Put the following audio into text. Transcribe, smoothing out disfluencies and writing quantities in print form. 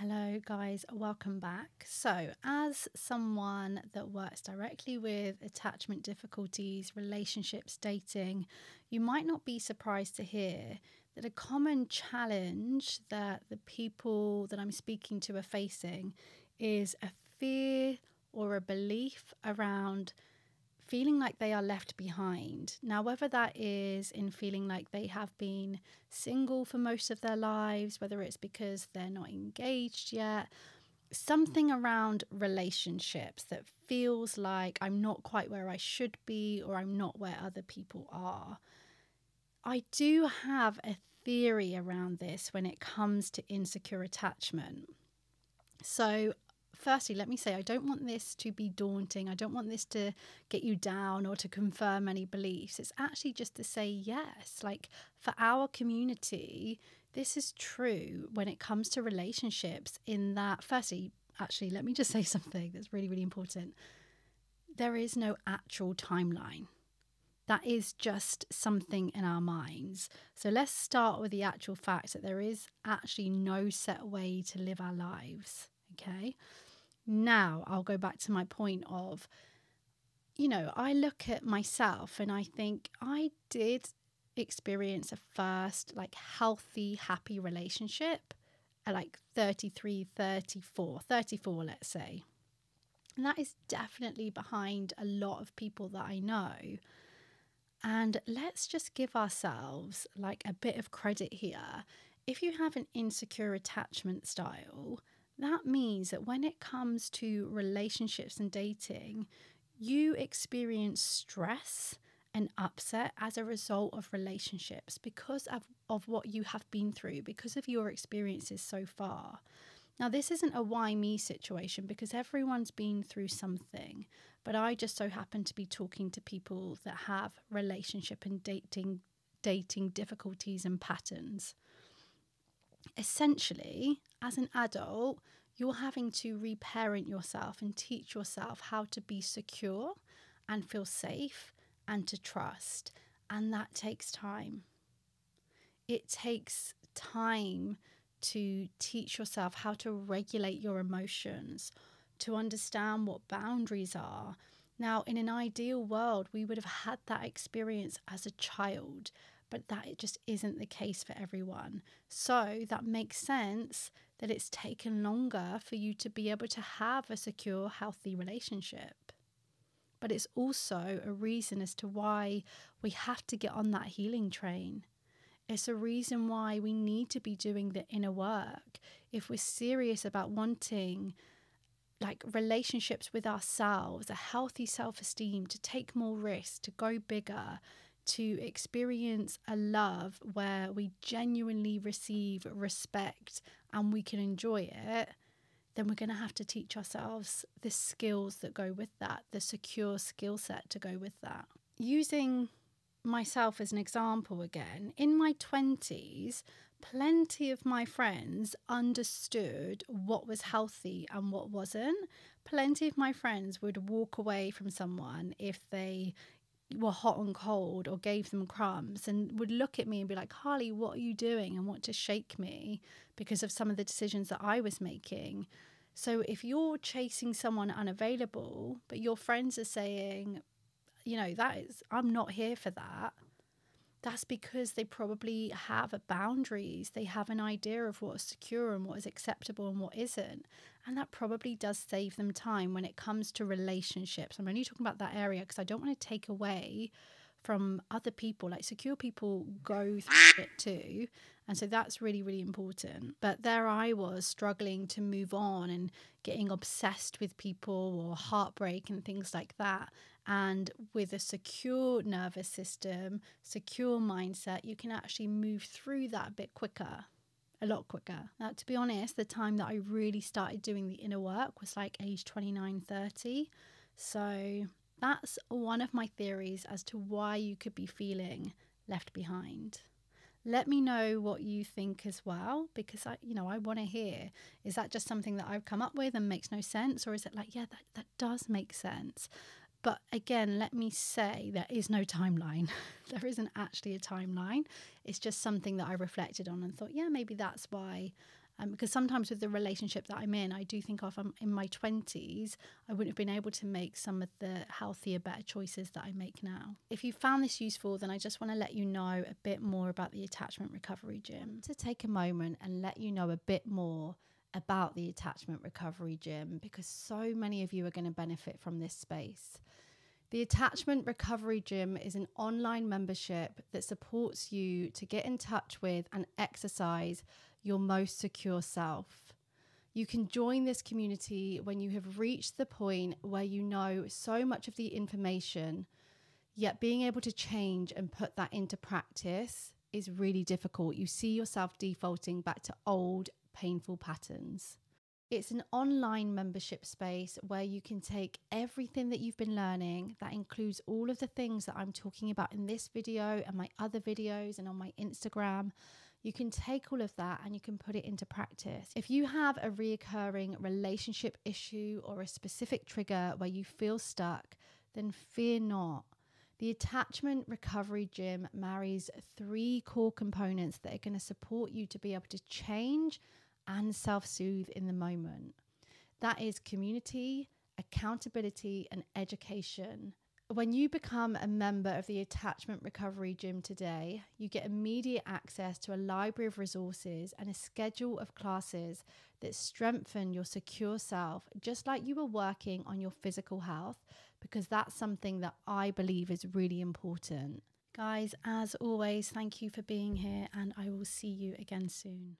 Hello guys, welcome back. So as someone that works directly with attachment difficulties, relationships, dating, you might not be surprised to hear that a common challenge that the people that I'm speaking to are facing is a fear or a belief around feeling like they are left behind. Now, whether that is in feeling like they have been single for most of their lives, whether it's because they're not engaged yet, something around relationships that feels like I'm not quite where I should be or I'm not where other people are. I do have a theory around this when it comes to insecure attachment. So firstly, let me say, I don't want this to be daunting. I don't want this to get you down or to confirm any beliefs. It's actually just to say, yes, like for our community, this is true when it comes to relationships, in that, firstly, actually, let me just say something that's really, really important. There is no actual timeline. That is just something in our minds. So let's start with the actual fact that there is actually no set way to live our lives. Okay. Now I'll go back to my point of, I look at myself and I think I did experience a first like healthy, happy relationship at like 33, 34, let's say. And that is definitely behind a lot of people that I know. And let's just give ourselves like a bit of credit here. If you have an insecure attachment style, that means that when it comes to relationships and dating, you experience stress and upset as a result of relationships because of what you have been through, because of your experiences so far. Now, this isn't a why me situation because everyone's been through something, but I just so happen to be talking to people that have relationship and dating difficulties and patterns. Essentially, as an adult, you're having to reparent yourself and teach yourself how to be secure and feel safe and to trust. And that takes time. It takes time to teach yourself how to regulate your emotions, to understand what boundaries are. Now, in an ideal world, we would have had that experience as a child, but that it just isn't the case for everyone. So that makes sense that it's taken longer for you to be able to have a secure, healthy relationship. But it's also a reason as to why we have to get on that healing train. It's a reason why we need to be doing the inner work. If we're serious about wanting like relationships with ourselves, a healthy self-esteem, to take more risks, to go bigger, to experience a love where we genuinely receive respect and we can enjoy it, then we're going to have to teach ourselves the skills that go with that, the secure skill set to go with that. Using myself as an example again, in my 20s, plenty of my friends understood what was healthy and what wasn't. Plenty of my friends would walk away from someone if they were hot and cold or gave them crumbs, and would look at me and be like, Harley, what are you doing? And want to shake me because of some of the decisions that I was making. So if you're chasing someone unavailable, but your friends are saying, I'm not here for that, that's because they probably have boundaries. They have an idea of what is secure and what is acceptable and what isn't. And that probably does save them time when it comes to relationships. I'm only talking about that area because I don't want to take away from other people. Like, secure people go through it too. And so that's really, really important. But there I was struggling to move on and getting obsessed with people or heartbreak and things like that. And with a secure nervous system, secure mindset, you can actually move through that a bit quicker, a lot quicker. Now, to be honest, the time that I really started doing the inner work was like age 29, 30. So that's one of my theories as to why you could be feeling left behind. Let me know what you think as well, because I want to hear, is that just something that I've come up with and makes no sense? Or is it like, yeah, that does make sense? But again, let me say there is no timeline. There isn't actually a timeline. It's just something that I reflected on and thought, yeah, maybe that's why Because sometimes with the relationship that I'm in, I do think if I'm in my 20s, I wouldn't have been able to make some of the healthier, better choices that I make now. If you found this useful, then I just want to let you know a bit more about the Attachment Recovery Gym. To take a moment and let you know a bit more about the Attachment Recovery Gym, because so many of you are going to benefit from this space. The Attachment Recovery Gym is an online membership that supports you to get in touch with and exercise your most secure self. You can join this community when you have reached the point where you know so much of the information, yet being able to change and put that into practice is really difficult. You see yourself defaulting back to old, painful patterns. It's an online membership space where you can take everything that you've been learning, that includes all of the things that I'm talking about in this video and my other videos and on my Instagram. You can take all of that and you can put it into practice. If you have a reoccurring relationship issue or a specific trigger where you feel stuck, then fear not. The Attachment Recovery Gym marries 3 core components that are going to support you to be able to change and self-soothe in the moment. That is community, accountability, and education. When you become a member of the Attachment Recovery Gym today, you get immediate access to a library of resources and a schedule of classes that strengthen your secure self, just like you were working on your physical health, because that's something that I believe is really important. Guys, as always, thank you for being here, and I will see you again soon.